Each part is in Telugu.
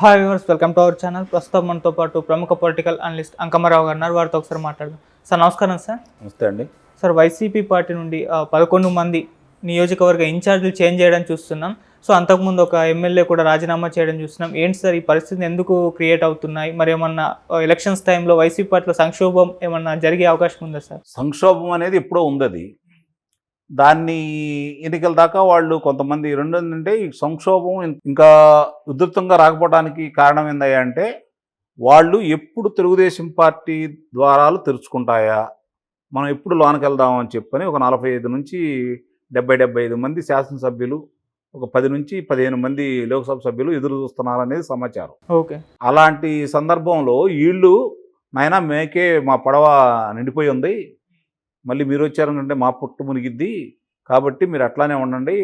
Hi viewers, welcome to our channel. ప్రస్తుతం మనతో పాటు ప్రముఖ పొలిటికల్ అనలిస్ట్ అంకమ్మరావు గారు ఉన్నారు. వారితో ఒకసారి మాట్లాడదాం. సార్ నమస్కారం. సార్ నమస్తే అండి. సార్ వైసీపీ పార్టీ నుండి 11 మంది నియోజకవర్గ ఇన్ఛార్జీలు చేంజ్ చేయడం చూస్తున్నాం. సో అంతకుముందు ఒక ఎమ్మెల్యే కూడా రాజీనామా చేయడం చూస్తున్నాం. ఏంటి సార్ ఈ పరిస్థితి ఎందుకు క్రియేట్ అవుతున్నాయి? మరి ఏమన్నా ఎలక్షన్స్ టైంలో వైసీపీ పార్టీలో సంక్షోభం ఏమన్నా జరిగే అవకాశం ఉందా సార్? సంక్షోభం అనేది ఎప్పుడో ఉంది. అది దాన్ని ఎన్నికల దాకా వాళ్ళు కొంతమంది రెండు ఏంటంటే ఈ సంక్షోభం ఇంకా ఉధృతంగా రాకపోవడానికి కారణం ఏందయ్యా అంటే వాళ్ళు ఎప్పుడు తెలుగుదేశం పార్టీ ద్వారాలు తెరుచుకుంటాయా, మనం ఎప్పుడు లోనికి వెళ్దామని చెప్పని ఒక 45 నుంచి 75 మంది శాసనసభ్యులు, ఒక 10 నుంచి 15 మంది లోక్సభ సభ్యులు ఎదురు చూస్తున్నారనేది సమాచారం. ఓకే. అలాంటి సందర్భంలో వీళ్ళు నాయనా మేకే మా పడవ నిండిపోయి ఉంది, మళ్ళీ మీరు వచ్చారంటే మా పుట్టు మునిగిద్ది, కాబట్టి మీరు అట్లానే ఉండండి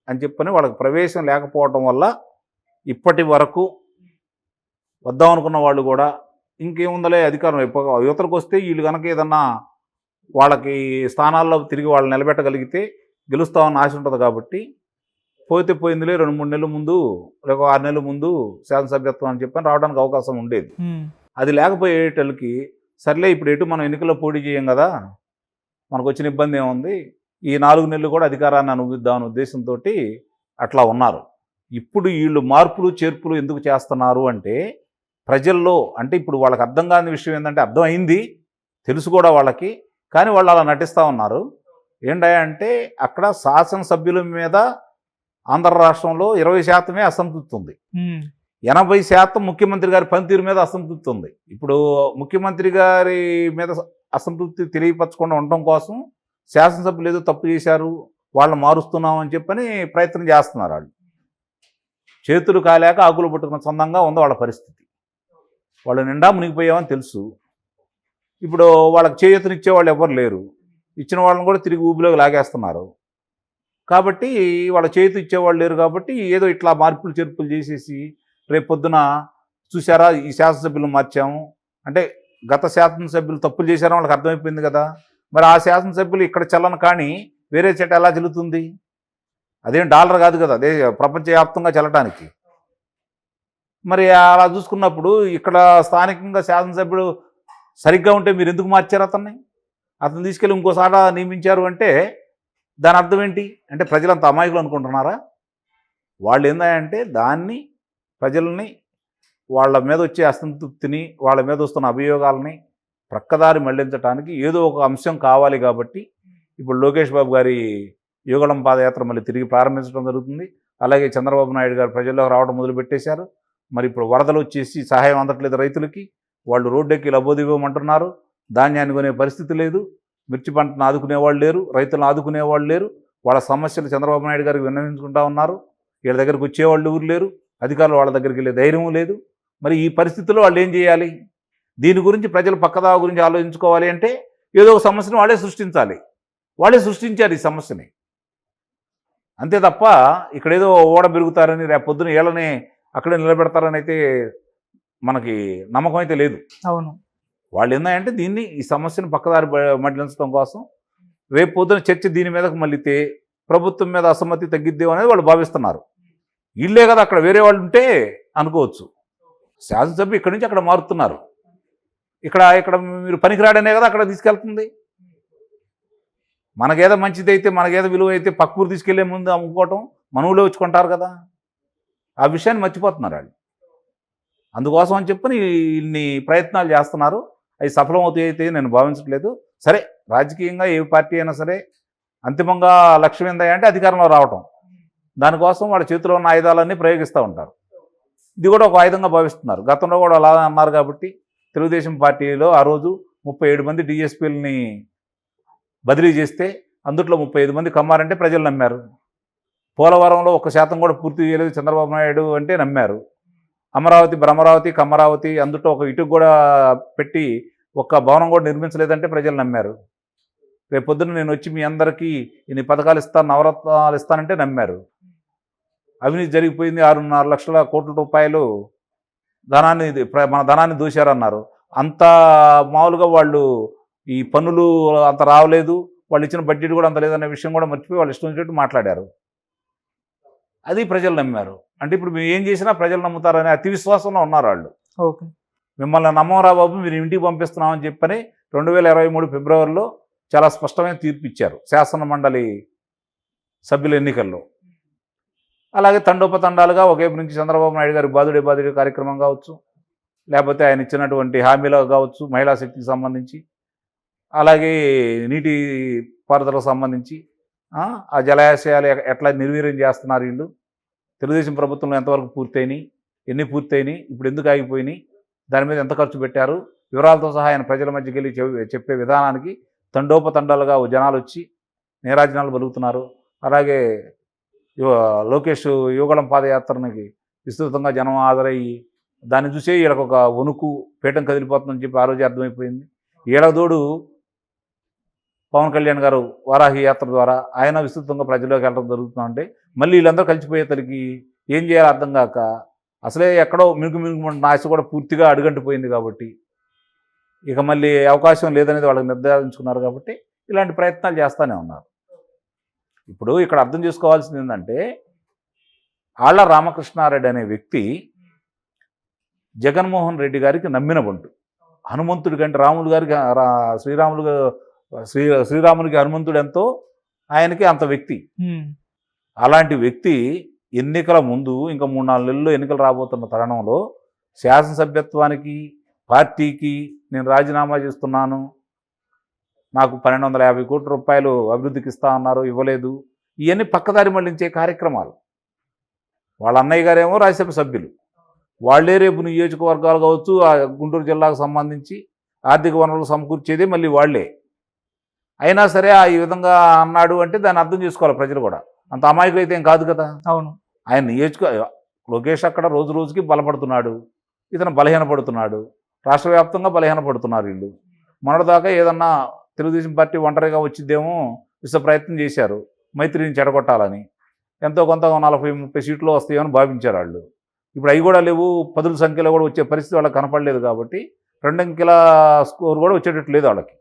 అని చెప్పని వాళ్ళకి ప్రవేశం లేకపోవటం వల్ల ఇప్పటి వరకు వద్దాం అనుకున్న వాళ్ళు కూడా ఇంకేముందలే అధికారం యువతలకు వస్తే వీళ్ళు కనుక ఏదన్నా వాళ్ళకి స్థానాల్లో తిరిగి వాళ్ళు నిలబెట్టగలిగితే గెలుస్తామని ఆశ ఉంటుంది. కాబట్టి పోతే పోయిందిలే 2-3 నెలల ముందు లేక 6 నెలల ముందు శాసనసభ్యత్వం అని చెప్పని రావడానికి అవకాశం ఉండేది. అది లేకపోయేటోళ్ళకి సర్లే ఇప్పుడు ఎటు మనం ఎన్నికల్లో పోటీ చేయం కదా, మనకు వచ్చిన ఇబ్బంది ఏముంది, ఈ 4 నెలలు కూడా అధికారాన్ని అనుభవిద్దామనే ఉద్దేశంతో అట్లా ఉన్నారు. ఇప్పుడు వీళ్ళు మార్పులు చేర్పులు ఎందుకు చేస్తున్నారు అంటే ప్రజల్లో అంటే ఇప్పుడు వాళ్ళకి అర్థం కాని విషయం ఏంటంటే అర్థం అయింది, తెలుసు కూడా వాళ్ళకి, కానీ వాళ్ళు అలా నటిస్తూ ఉన్నారు. ఏంటంటే అక్కడ శాసనసభ్యుల మీద ఆంధ్ర రాష్ట్రంలో 20% అసంతృప్తి ఉంది, 80% ముఖ్యమంత్రి గారి పనితీరు మీద అసంతృప్తి ఉంది. ఇప్పుడు ముఖ్యమంత్రి గారి మీద అసంతృప్తి తెలియపరచకుండా ఉండటం కోసం శాసనసభ్యులు ఏదో తప్పు చేశారు, వాళ్ళని మారుస్తున్నాం అని చెప్పని ప్రయత్నం చేస్తున్నారు. వాళ్ళు చేతులు కాలేక ఆకులు పట్టుకున్న సొంతంగా ఉంది వాళ్ళ పరిస్థితి. వాళ్ళు నిండా మునిగిపోయామని తెలుసు. ఇప్పుడు వాళ్ళకి చేయూతనిచ్చే వాళ్ళు ఎవరు లేరు, ఇచ్చిన వాళ్ళని కూడా తిరిగి ఊబిలోకి లాగేస్తున్నారు. కాబట్టి వాళ్ళ చేతి ఇచ్చేవాళ్ళు లేరు. కాబట్టి ఏదో ఇట్లా మార్పులు చేర్పులు చేసేసి రేపు పొద్దున చూసారా ఈ శాసనసభ్యులు మార్చాము అంటే గత శాసనసభ్యులు తప్పులు చేశారో వాళ్ళకి అర్థమైపోయింది కదా, మరి ఆ శాసనసభ్యులు ఇక్కడ చల్లని కానీ వేరే చెట్టు ఎలా చెల్లుతుంది? అదేం డాలర్ కాదు కదా, అదే ప్రపంచవ్యాప్తంగా చెల్లటానికి. మరి అలా చూసుకున్నప్పుడు ఇక్కడ స్థానికంగా శాసనసభ్యుడు సరిగ్గా ఉంటే మీరు ఎందుకు మార్చారు అతన్ని? అతను తీసుకెళ్ళి ఇంకోసాట నియమించారు అంటే దాని అర్థం ఏంటి? అంటే ప్రజలంత అమాయకులు అనుకుంటున్నారా? వాళ్ళు ఏందంటే దాన్ని ప్రజల్ని వాళ్ళ మీద వచ్చే అసంతృప్తిని, వాళ్ళ మీద వస్తున్న అభియోగాలని ప్రక్కదారి మళ్లించడానికి ఏదో ఒక అంశం కావాలి. కాబట్టి ఇప్పుడు లోకేష్ బాబు గారి యుగళం పాదయాత్ర మళ్ళీ తిరిగి ప్రారంభించడం జరుగుతుంది. అలాగే చంద్రబాబు నాయుడు గారు ప్రజల్లోకి రావడం మొదలుపెట్టేశారు. మరి ఇప్పుడు వరదలు వచ్చేసి సహాయం అందట్లేదు రైతులకి, వాళ్ళు రోడ్డెక్కి లబోదివ్వమంటున్నారు. ధాన్యాన్ని కొనే పరిస్థితి లేదు, మిర్చి పంటను ఆదుకునేవాళ్ళు లేరు, రైతులను ఆదుకునేవాళ్ళు లేరు. వాళ్ళ సమస్యలు చంద్రబాబు నాయుడు గారికి విన్నవించుకుంటా ఉన్నారు. వీళ్ళ దగ్గరికి వచ్చేవాళ్ళు ఊరు లేరు, అధికారులు వాళ్ళ దగ్గరికి వెళ్ళే ధైర్యం లేదు. మరి ఈ పరిస్థితుల్లో వాళ్ళు ఏం చేయాలి? దీని గురించి ప్రజలు పక్కదా గురించి ఆలోచించుకోవాలి అంటే ఏదో ఒక సమస్యను వాళ్ళే సృష్టించాలి. వాళ్ళే సృష్టించారు ఈ సమస్యని, అంతే తప్ప ఇక్కడేదో ఓడ పెరుగుతారని రేపు పొద్దున వీళ్ళని అక్కడే నిలబెడతారని అయితే మనకి నమ్మకం అయితే లేదు. అవును. వాళ్ళు ఏంటంటే దీన్ని ఈ సమస్యను పక్కదారి మళ్లించడం కోసం రేపు పొద్దున చర్చ దీని మీదకు మళ్ళీతే ప్రభుత్వం మీద అసమ్మతి తగ్గిద్దేమో అనేది వాళ్ళు భావిస్తున్నారు. వీళ్ళే కదా అక్కడ వేరే వాళ్ళు ఉంటే అనుకోవచ్చు. శాసనసభ్యులు ఇక్కడి నుంచి అక్కడ మారుతున్నారు. ఇక్కడ మీరు పనికిరాడనే కదా అక్కడ తీసుకెళ్తుంది. మనకేదో మంచిది అయితే, మనకేదో విలువ అయితే పక్క ఊరు తీసుకెళ్లే ముందు అమ్ముకోవటం మన ఊళ్ళో వచ్చుకుంటారు కదా, ఆ విషయాన్ని మర్చిపోతున్నారు వాళ్ళు. అందుకోసం అని చెప్పని ఇన్ని ప్రయత్నాలు చేస్తున్నారు. అవి సఫలమవుతాయి అయితే నేను భావించట్లేదు. సరే, రాజకీయంగా ఏ పార్టీ అయినా సరే అంతిమంగా లక్ష్యం ఏందంటే అధికారంలో రావటం. దానికోసం వాళ్ళ చేతిలో ఉన్న ఆయుధాలన్నీ ప్రయోగిస్తూ ఉంటారు. ఇది కూడా ఒక ఆయుధంగా భావిస్తున్నారు. గతంలో కూడా అలా అన్నారు. కాబట్టి తెలుగుదేశం పార్టీలో ఆ రోజు 37 మంది డిఎస్పీలని బదిలీ చేస్తే అందుట్లో 35 మంది కమ్మారంటే ప్రజలు నమ్మారు. పోలవరంలో 1% కూడా పూర్తి చేయలేదు చంద్రబాబు నాయుడు అంటే నమ్మారు. అమరావతి, భ్రమరావతి, కమ్మరావతి అందుట్లో ఒక ఇటుకు కూడా పెట్టి ఒక్క భవనం కూడా నిర్మించలేదంటే ప్రజలు నమ్మారు. రేపు పొద్దున్న నేను వచ్చి మీ అందరికీ ఇన్ని పథకాలు ఇస్తాను, నవరత్నాలు ఇస్తానంటే నమ్మారు. అవినీతి జరిగిపోయింది, 6.5 లక్షల కోట్ల రూపాయలు మన ధనాన్ని దూశారన్నారు. అంత మామూలుగా వాళ్ళు ఈ పన్నులు అంత రావలేదు, వాళ్ళు ఇచ్చిన బడ్జెట్ కూడా అంత లేదనే విషయం కూడా మర్చిపోయి వాళ్ళు ఇష్టం వచ్చినట్టు మాట్లాడారు. అది ప్రజలు నమ్మారు. అంటే ఇప్పుడు మేము ఏం చేసినా ప్రజలు నమ్ముతారనే అతి విశ్వాసంలో ఉన్నారు వాళ్ళు. ఓకే. మిమ్మల్ని నమ్మరా బాబు, మీరు ఇంటికి పంపిస్తున్నామని చెప్పని 2023 ఫిబ్రవరిలో చాలా స్పష్టమైన తీర్పు ఇచ్చారు శాసన మండలి సభ్యుల ఎన్నికల్లో. అలాగే తండోపతండాలుగా ఒకవైపు నుంచి చంద్రబాబు నాయుడు గారి బాదుడే బాదుడే కార్యక్రమం కావచ్చు, లేకపోతే ఆయన ఇచ్చినటువంటి హామీలు కావచ్చు, మహిళా శక్తికి సంబంధించి, అలాగే నీటి పారుదలకు సంబంధించి, ఆ జలాశయాలు ఎట్లా నిర్వీర్యం చేస్తున్నారు వీళ్ళు, తెలుగుదేశం ప్రభుత్వంలో ఎంతవరకు పూర్తయినాయి, ఎన్ని పూర్తయినాయి, ఇప్పుడు ఎందుకు ఆగిపోయినాయి, దాని మీద ఎంత ఖర్చు పెట్టారు, వివరాలతో సహా ఆయన ప్రజల మధ్యకి వెళ్ళి చెప్పే విధానానికి తండోపతండాలుగా జనాలు వచ్చి నీరాజనాలు బలుగుతున్నారు. అలాగే లోకేష్ యువగళం పాదయాత్రనికి విస్తృతంగా జనం హాజరయ్యి దాన్ని చూసే వీళ్ళకి ఒక వణుకు, పీఠం కదిలిపోతుందని చెప్పి ఆ రోజే అర్థమైపోయింది. ఏడదోడు పవన్ కళ్యాణ్ గారు వారాహి యాత్ర ద్వారా ఆయన విస్తృతంగా ప్రజల్లోకి వెళ్ళడం జరుగుతుందంటే మళ్ళీ వీళ్ళందరూ కలిసిపోయేసరికి ఏం చేయాలో అర్థం కాక అసలే ఎక్కడో మినుకు ఆశ కూడా పూర్తిగా అడుగంటిపోయింది. కాబట్టి ఇక మళ్ళీ అవకాశం లేదనేది వాళ్ళకి నిర్ధారించుకున్నారు. కాబట్టి ఇలాంటి ప్రయత్నాలు చేస్తూనే ఉన్నారు. ఇప్పుడు ఇక్కడ అర్థం చేసుకోవాల్సింది ఏంటంటే, ఆళ్ల రామకృష్ణారెడ్డి అనే వ్యక్తి జగన్మోహన్ రెడ్డి గారికి నమ్మిన బంటు. హనుమంతుడి కంటే రాములు గారికి శ్రీరామునికి హనుమంతుడు ఎంతో ఆయనకి అంత వ్యక్తి. అలాంటి వ్యక్తి ఎన్నికల ముందు ఇంకా 3-4 నెలల్లో ఎన్నికలు రాబోతున్న తరుణంలో శాసనసభ్యత్వానికి పార్టీకి నేను రాజీనామా చేస్తున్నాను, నాకు 1250 కోట్ల రూపాయలు అభివృద్ధికి ఇస్తా అన్నారు, ఇవ్వలేదు, ఇవన్నీ పక్కదారి మళ్లించే కార్యక్రమాలు. వాళ్ళ అన్నయ్య గారేమో రాజ్యసభ సభ్యులు, వాళ్ళే రేపు నియోజకవర్గాలు కావచ్చు, ఆ గుంటూరు జిల్లాకు సంబంధించి ఆర్థిక వనరులు సమకూర్చేదే మళ్ళీ వాళ్లే. అయినా సరే ఈ విధంగా అన్నాడు అంటే దాన్ని అర్థం చేసుకోవాలి ప్రజలు కూడా. అంత అమాయకులు అయితే ఏం కాదు కదా. అవును. ఆయన లోకేష్ అక్కడ రోజు రోజుకి బలపడుతున్నాడు, ఇతను బలహీనపడుతున్నాడు, రాష్ట్ర వ్యాప్తంగా బలహీనపడుతున్నారు వీళ్ళు. మొన్నటిదాకా ఏదన్నా తెలుగుదేశం పార్టీ ఒంటరిగా వచ్చిద్దేమో ప్రయత్నం చేశారు మైత్రిని చెడగొట్టాలని. ఎంతో కొంత 40-30 సీట్లు వస్తాయని భావించారు వాళ్ళు. ఇప్పుడు అవి కూడా లేవు, 10ల సంఖ్యలో కూడా వచ్చే పరిస్థితి వాళ్ళకి కనపడలేదు. కాబట్టి 2 అంకెల స్కోర్ కూడా వచ్చేటట్టు లేదు వాళ్ళకి.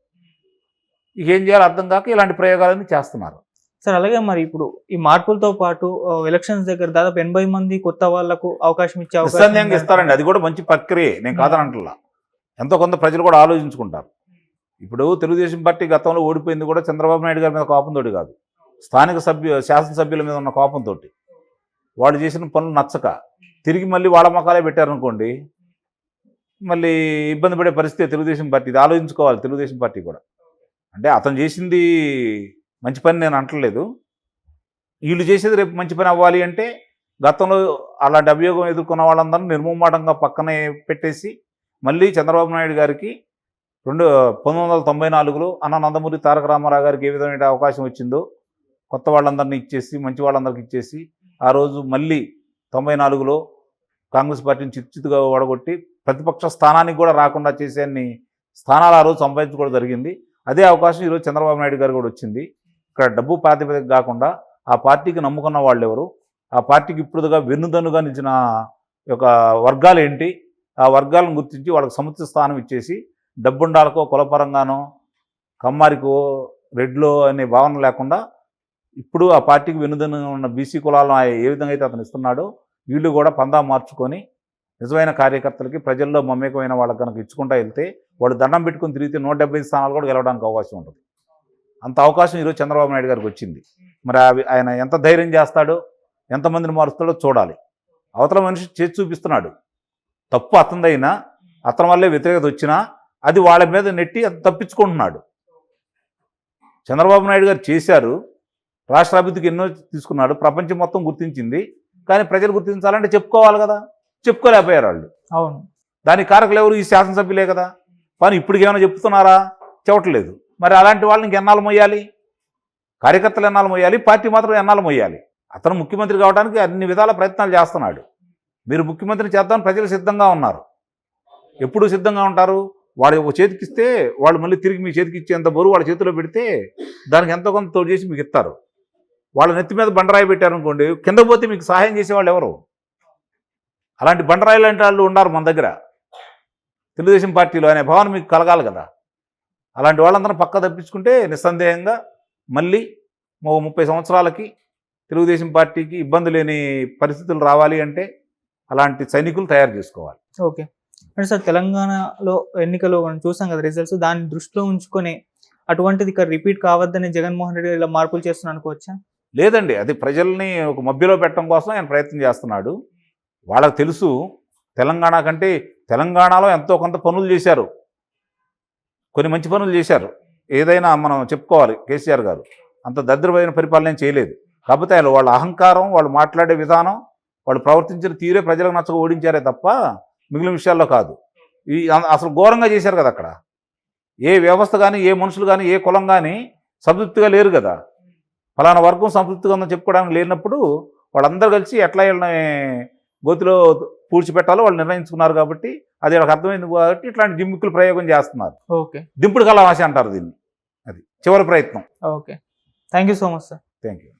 ఇక ఏం చేయాలో అర్థం కాక ఇలాంటి ప్రయోగాలన్నీ చేస్తున్నారు. సార్, అలాగే మరి ఇప్పుడు ఈ మార్పులతో పాటు ఎలక్షన్స్ దగ్గర దాదాపు 80 మంది కొత్త వాళ్లకు అవకాశం ఇచ్చే అవకాశం ఇస్తారండి. అది కూడా మంచి ప్రక్రియ, నేను కాదనంటలా. ఎంతో కొంత ప్రజలు కూడా ఆలోచించుకుంటారు. ఇప్పుడు తెలుగుదేశం పార్టీ గతంలో ఓడిపోయింది కూడా చంద్రబాబు నాయుడు గారి మీద కోపంతో కాదు, స్థానిక శాసనసభ్యుల మీద ఉన్న కోపంతో. వాళ్ళు చేసిన పనులు నచ్చక తిరిగి మళ్ళీ వాళ్ళ మొఖాలే పెట్టారనుకోండి, మళ్ళీ ఇబ్బంది పడే పరిస్థితి తెలుగుదేశం పార్టీ. ఇది ఆలోచించుకోవాలి తెలుగుదేశం పార్టీ కూడా. అంటే అతను చేసింది మంచి పని నేను అంటలేదు, వీళ్ళు చేసేది రేపు మంచి పని అవ్వాలి అంటే గతంలో అలాంటి అభియోగం ఎదుర్కొన్న వాళ్ళందరూ నిర్మూమాటంగా పక్కనే పెట్టేసి మళ్ళీ చంద్రబాబు నాయుడు గారికి 1994లో అన్న నందమూరి తారక రామారావు గారికి ఏ విధమైన అవకాశం వచ్చిందో కొత్త వాళ్ళందరినీ ఇచ్చేసి మంచి వాళ్ళందరికీ ఇచ్చేసి ఆ రోజు మళ్ళీ 94లో కాంగ్రెస్ పార్టీని చిత్తుగా ఓడగొట్టి ప్రతిపక్ష స్థానానికి కూడా రాకుండా చేసే అన్ని స్థానాలు ఆ రోజు సంపాదించుకోవడం జరిగింది. అదే అవకాశం ఈరోజు చంద్రబాబు నాయుడు గారు కూడా వచ్చింది. ఇక్కడ డబ్బు ప్రాతిపదిక కాకుండా ఆ పార్టీకి నమ్ముకున్న వాళ్ళు ఎవరు, ఆ పార్టీకి ఇప్పుడుగా వెన్నుదన్నుగా నిలిచిన ఒక వర్గాలు ఏంటి, ఆ వర్గాలను గుర్తించి వాళ్ళకి సముచిత స్థానం ఇచ్చేసి డబ్బుండాలకో కులపరంగానో కమ్మారికో రెడ్లో అనే భావన లేకుండా ఇప్పుడు ఆ పార్టీకి వెన్నుదన్నుగా ఉన్న బీసీ కులాలను ఏ విధంగా అయితే అతను ఇస్తున్నాడో వీళ్ళు కూడా పందా మార్చుకొని నిజమైన కార్యకర్తలకి ప్రజల్లో మమేకమైన వాళ్ళకి కనుక ఇచ్చుకుంటా వెళ్తే వాళ్ళు దండం పెట్టుకుని తిరిగితే 170 స్థానాలు కూడా గెలవడానికి అవకాశం ఉంటుంది. అంత అవకాశం ఈరోజు చంద్రబాబు నాయుడు గారికి వచ్చింది. మరి ఆయన ఎంత ధైర్యం చేస్తాడో, ఎంతమందిని మారుస్తాడో చూడాలి. అవతల మనిషి చేసి చూపిస్తున్నాడు, తప్పు అతనిదైనా అతని వల్లే వ్యతిరేకత వచ్చినా అది వాళ్ళ మీద నెట్టి తప్పించుకుంటున్నాడు. చంద్రబాబు నాయుడు గారు చేశారు, రాష్ట్ర అభివృద్ధికి ఎన్నో తీసుకున్నాడు, ప్రపంచం మొత్తం గుర్తించింది. కానీ ప్రజలు గుర్తించాలంటే చెప్పుకోవాలి కదా, చెప్పుకోలేకపోయారు వాళ్ళు. అవును. దానికి కారకులు ఎవరు? ఈ శాసనసభ్యులే కదా. కానీ ఇప్పటికి ఏమైనా చెప్తున్నారా? చెప్పట్లేదు. మరి అలాంటి వాళ్ళని ఇంకెన్నాళ్ళు మొయ్యాలి? కార్యకర్తలు ఎన్నాళ్ళు మొయ్యాలి, పార్టీ మాత్రం ఎన్నాళ్ళు మొయ్యాలి? అతను ముఖ్యమంత్రి కావడానికి అన్ని విధాల ప్రయత్నాలు చేస్తున్నాడు. మీరు ముఖ్యమంత్రి చేద్దామని ప్రజలు సిద్ధంగా ఉన్నారు. ఎప్పుడు సిద్ధంగా ఉంటారు? వాడు ఒక చేతికిస్తే వాళ్ళు మళ్ళీ తిరిగి మీ చేతికి ఇచ్చేంత బరువు వాళ్ళ చేతిలో పెడితే దానికి ఎంతో కొంత తోడు చేసి మీకు ఇస్తారు. వాళ్ళ నెత్తి మీద బండరాయి పెట్టారనుకోండి, కింద పోతే మీకు సహాయం చేసేవాళ్ళు ఎవరు? అలాంటి బండరాయి లాంటి వాళ్ళు ఉన్నారు మన దగ్గర తెలుగుదేశం పార్టీలో అనే భావన మీకు కలగాలి కదా. అలాంటి వాళ్ళందరూ పక్క తప్పించుకుంటే నిస్సందేహంగా మళ్ళీ 30 సంవత్సరాలకి తెలుగుదేశం పార్టీకి ఇబ్బంది లేని పరిస్థితులు రావాలి అంటే అలాంటి సైనికులు తయారు చేసుకోవాలి. ఓకే. అంటే సార్ తెలంగాణలో ఎన్నికలు మనం చూసాం కదా రిజల్ట్స్, దాన్ని దృష్టిలో ఉంచుకొని అటువంటిది ఇక్కడ రిపీట్ కావద్దని జగన్మోహన్ రెడ్డి ఇలా మార్పులు చేస్తున్నా అనుకోవచ్చా? లేదండి, అది ప్రజల్ని ఒక మభ్యలో పెట్టడం కోసం ఆయన ప్రయత్నం చేస్తున్నాడు. వాళ్ళకి తెలుసు తెలంగాణ కంటే తెలంగాణలో ఎంతో కొంత పనులు చేశారు, కొన్ని మంచి పనులు చేశారు. ఏదైనా మనం చెప్పుకోవాలి, కేసీఆర్ గారు అంత దరిద్రమైన పరిపాలన ఏం చేయలేదు. కాకపోతే ఆయన వాళ్ళ అహంకారం, వాళ్ళు మాట్లాడే విధానం, వాళ్ళు ప్రవర్తించిన తీరే ప్రజలకు నచ్చక ఓడించారే తప్ప మిగిలిన విషయాల్లో కాదు. అసలు ఘోరంగా చేశారు కదా అక్కడ. ఏ వ్యవస్థ కానీ, ఏ మనుషులు కానీ, ఏ కులం కానీ సంతృప్తిగా లేరు కదా. ఫలానా వర్గం సంతృప్తిగా ఉందని చెప్పుకోవడానికి లేనప్పుడు వాళ్ళందరూ కలిసి ఎట్లా వీళ్ళని గోతిలో పూడ్చిపెట్టాలో వాళ్ళు నిర్ణయించుకున్నారు కాబట్టి అది వాళ్ళకి అర్థమైంది కాబట్టి ఇట్లాంటి జిమ్మిక్కులు ప్రయోగం చేస్తున్నారు. ఓకే. దింపుడు కళావాసి అంటారు దీన్ని. అది చివరి ప్రయత్నం. Okay. Thank you so much sir. Thank you.